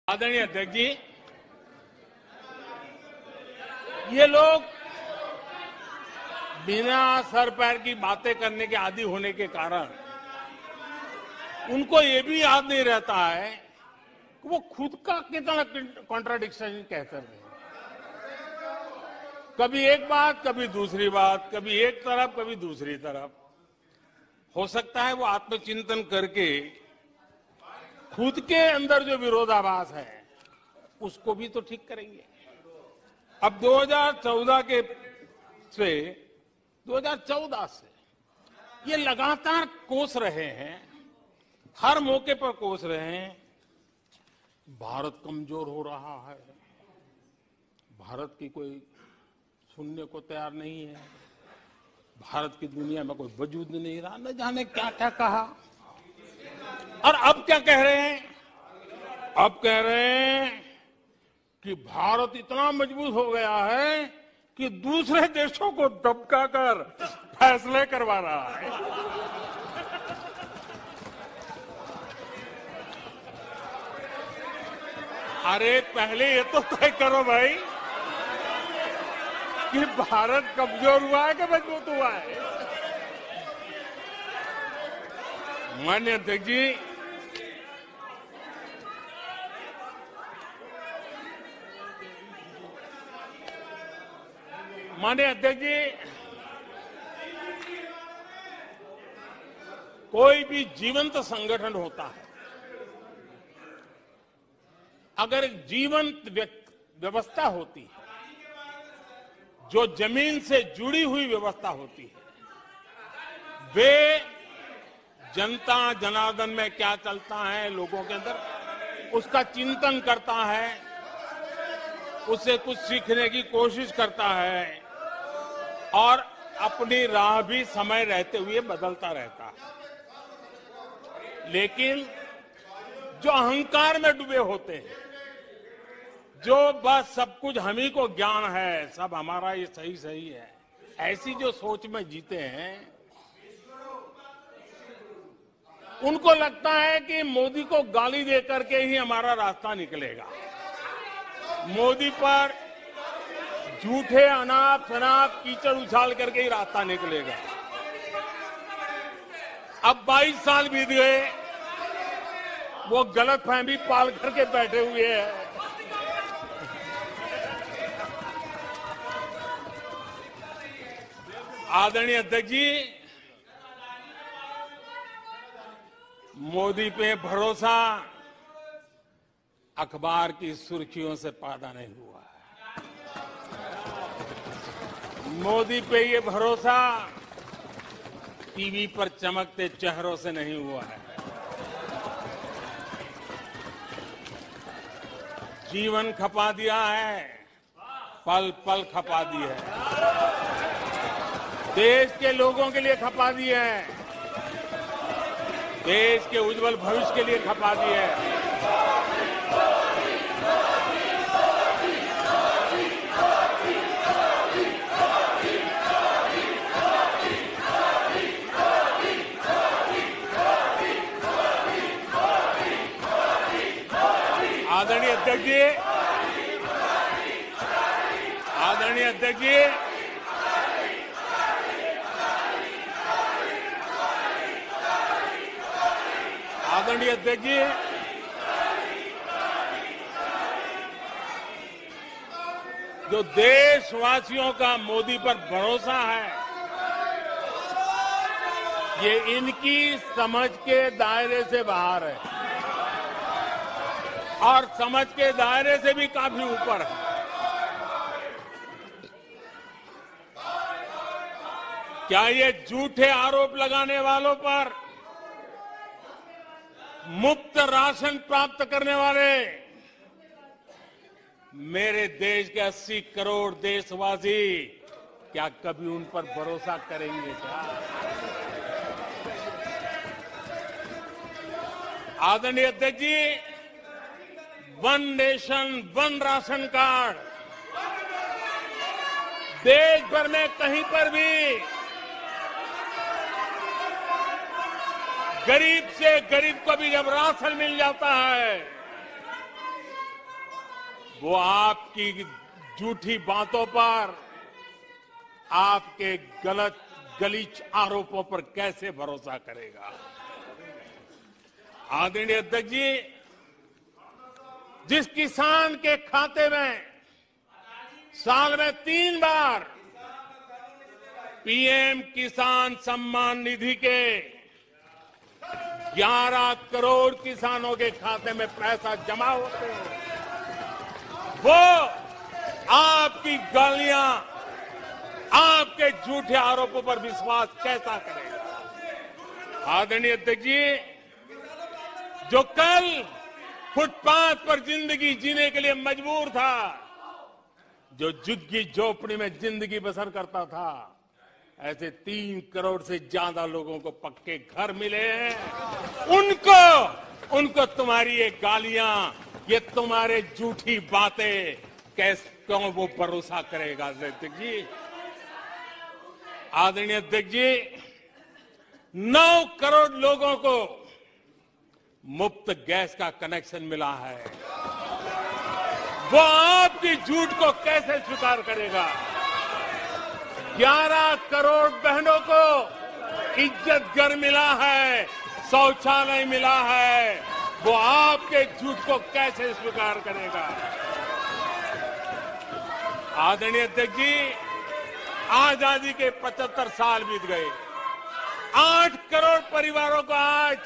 आदरणीय अध्यक्ष जी, ये लोग बिना सर पैर की बातें करने के आदी होने के कारण उनको ये भी याद नहीं रहता है कि वो खुद का कितना कॉन्ट्राडिक्शन कहते रहे। कभी एक बात, कभी दूसरी बात, कभी एक तरफ, कभी दूसरी तरफ। हो सकता है वो आत्मचिंतन करके खुद के अंदर जो विरोधाभास है उसको भी तो ठीक करेंगे। अब 2014 से ये लगातार कोस रहे हैं, हर मौके पर कोस रहे हैं, भारत कमजोर हो रहा है, भारत की कोई सुनने को तैयार नहीं है, भारत की दुनिया में कोई वजूद नहीं रहा, न जाने क्या क्या कहा। और अब क्या कह रहे हैं? अब कह रहे हैं कि भारत इतना मजबूत हो गया है कि दूसरे देशों को दबकाकर फैसले करवा रहा है। अरे पहले ये तो तय करो भाई कि भारत कमजोर हुआ है कि मजबूत हुआ है। माननीय अध्यक्ष जी, कोई भी जीवंत संगठन होता है, अगर एक जीवंत व्यवस्था होती है, जो जमीन से जुड़ी हुई व्यवस्था होती है, वे जनता जनार्दन में क्या चलता है लोगों के अंदर उसका चिंतन करता है, उससे कुछ सीखने की कोशिश करता है और अपनी राह भी समय रहते हुए बदलता रहता है। लेकिन जो अहंकार में डूबे होते हैं, जो बस सब कुछ हम ही को ज्ञान है, सब हमारा ये सही सही है, ऐसी जो सोच में जीते हैं, उनको लगता है कि मोदी को गाली देकर के ही हमारा रास्ता निकलेगा। मोदी पर झूठे अनाप शनाप कीचड़ उछाल करके ही रास्ता निकलेगा। अब 22 साल बीत गए, वो गलतफहमी पाल करके बैठे हुए हैं। आदरणीय अध्यक्ष जी, मोदी पे भरोसा अखबार की सुर्खियों से पैदा नहीं हुआ है। मोदी पे ये भरोसा टीवी पर चमकते चेहरों से नहीं हुआ है। जीवन खपा दिया है, पल पल खपा दी है, देश के लोगों के लिए खपा दी है, देश के उज्जवल भविष्य के लिए खपा दी है। आदरणीय अध्यक्ष जी, आदरणीय अध्यक्ष जी, आदरणीय अध्यक्ष जी, जो देशवासियों का मोदी पर भरोसा है, ये इनकी समझ के दायरे से बाहर है और समझ के दायरे से भी काफी ऊपर है। क्या ये झूठे आरोप लगाने वालों पर मुफ्त राशन प्राप्त करने वाले मेरे देश के 80 करोड़ देशवासी क्या कभी उन पर भरोसा करेंगे क्या? आदरणीय अध्यक्ष जी, one nation one ration card देश भर में कहीं पर भी गरीब से गरीब को भी जब राशन मिल जाता है वो आपकी झूठी बातों पर, आपके गलत गलीच आरोपों पर कैसे भरोसा करेगा। आदरणीय अध्यक्ष जी, जिस किसान के खाते में साल में 3 बार पीएम किसान सम्मान निधि के 11 करोड़ किसानों के खाते में पैसा जमा होते हैं, वो आपकी गालियां, आपके झूठे आरोपों पर विश्वास कैसा करेगा। आदरणीय अध्यक्ष जी, जो कल फुटपाथ पर जिंदगी जीने के लिए मजबूर था, जो झुग्गी झोपड़ी में जिंदगी बसर करता था, ऐसे 3 करोड़ से ज्यादा लोगों को पक्के घर मिले हैं। उनको तुम्हारी ये गालियां, ये तुम्हारे झूठी बातें क्यों वो भरोसा करेगा। अध्यक्ष जी, आदरणीय अध्यक्ष जी, 9 करोड़ लोगों को मुफ्त गैस का कनेक्शन मिला है, वो आपकी झूठ को कैसे स्वीकार करेगा। 11 करोड़ बहनों को इज्जत घर मिला है, शौचालय मिला है, वो आपके झूठ को कैसे स्वीकार करेगा। आदरणीय अध्यक्ष जी, आजादी के 75 साल बीत गए, 8 करोड़ परिवारों को आज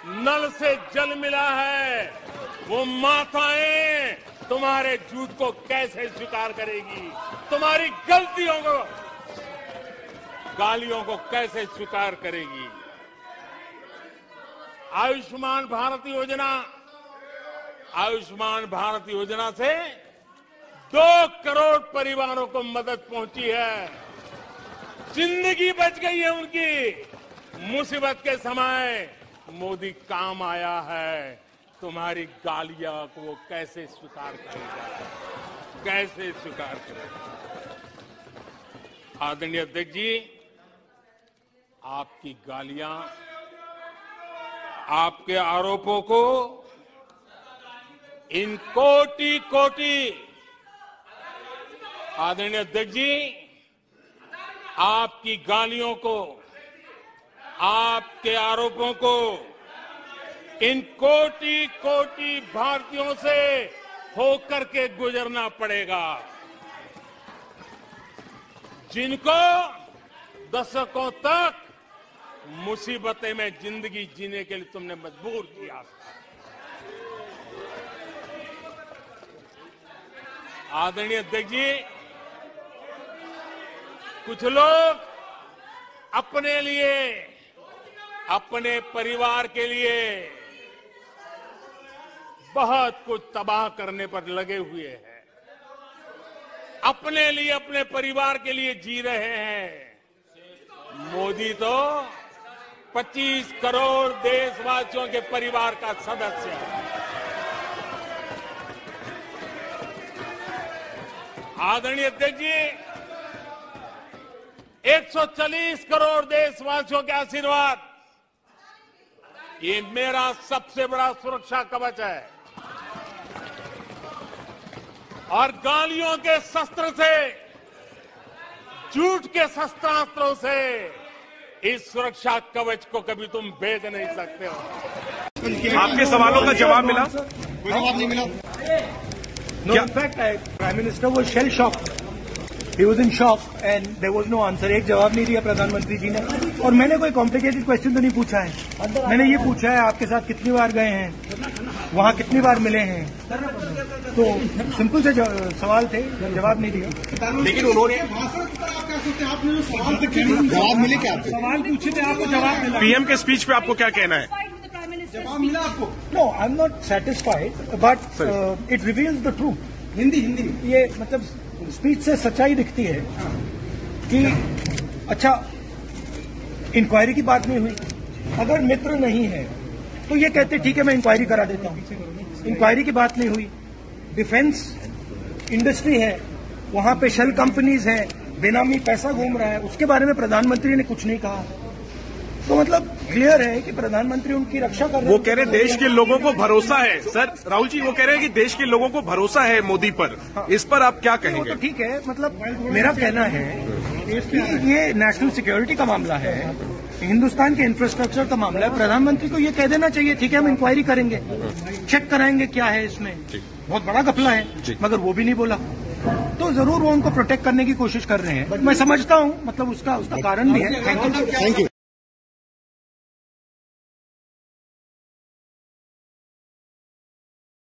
नल से जल मिला है, वो माताएं तुम्हारे झूठ को कैसे स्वीकार करेगी, तुम्हारी गलतियों को, गालियों को कैसे स्वीकार करेगी। आयुष्मान भारत योजना से 2 करोड़ परिवारों को मदद पहुंची है, जिंदगी बच गई है उनकी। मुसीबत के समय मोदी काम आया है, तुम्हारी गालियां को वो कैसे स्वीकार करेगा, कैसे स्वीकार करेगा। आदरणीय अध्यक्ष जी, आपकी गालियां, आपके आरोपों को इन कोटि आदरणीय अध्यक्ष जी, आपकी गालियों को, आपके आरोपों को इन कोटि भारतीयों से होकर के गुजरना पड़ेगा, जिनको दशकों तक मुसीबतें में जिंदगी जीने के लिए तुमने मजबूर किया। आदरणीय अध्यक्ष जी, कुछ लोग अपने लिए, अपने परिवार के लिए बहुत कुछ तबाह करने पर लगे हुए हैं, अपने लिए, अपने परिवार के लिए जी रहे हैं। मोदी तो 25 करोड़ देशवासियों के परिवार का सदस्य है। आदरणीय अध्यक्ष जी, 140 करोड़ देशवासियों के आशीर्वाद, ये मेरा सबसे बड़ा सुरक्षा कवच है। और गालियों के शस्त्र से, झूठ के शस्त्रास्त्रों से इस सुरक्षा कवच को कभी तुम भेद नहीं सकते हो। आपके सवालों का जवाब मिला? कोई जवाब नहीं मिला। No, in fact, Prime Minister was shell shocked. He was in shock and there was no answer. एक जवाब नहीं दिया प्रधानमंत्री जी ने। और मैंने कोई कॉम्प्लिकेटेड क्वेश्चन तो नहीं पूछा है। मैंने ये पूछा है आपके साथ कितनी बार गए हैं, वहाँ कितनी बार मिले हैं, तो सिंपल से सवाल थे, जवाब नहीं दिया। लेकिन उन्होंने भाषण पर आप क्या सोचते हैं? आपने जो सवाल पूछे, जवाब मिले क्या? सवाल पूछे थे, आपको जवाब मिला। पीएम के स्पीच पे आपको क्या कहना है? जवाब मिला आपको? No, I am not satisfied, but it reveals the truth. Hindi ये मतलब स्पीच से सच्चाई दिखती है कि अच्छा, इंक्वायरी की बात नहीं हुई। अगर मित्र नहीं है तो ये कहते ठीक है मैं इंक्वायरी करा देता हूं। इंक्वायरी की बात नहीं हुई। डिफेंस इंडस्ट्री है, वहां पे शेल कंपनीज हैं, बेनामी पैसा घूम रहा है, उसके बारे में प्रधानमंत्री ने कुछ नहीं कहा। तो मतलब क्लियर है कि प्रधानमंत्री उनकी रक्षा कर रहे हैं। वो कह रहे हैं देश के लोगों को भरोसा है। सर राहुल जी वो कह रहे हैं कि देश के लोगों को भरोसा है मोदी पर। इस पर आप क्या वो कहेंगे? तो ठीक है, मतलब मेरा कहना है कि ये नेशनल सिक्योरिटी का मामला है, हिंदुस्तान के इंफ्रास्ट्रक्चर का मामला है। प्रधानमंत्री को ये कह देना चाहिए, ठीक है हम इंक्वायरी करेंगे, चेक कराएंगे क्या है इसमें। बहुत बड़ा घपला है, मगर वो भी नहीं बोला, तो जरूर वो उनको प्रोटेक्ट करने की कोशिश कर रहे हैं। मैं समझता हूं, मतलब उसका कारण भी है। Thank you.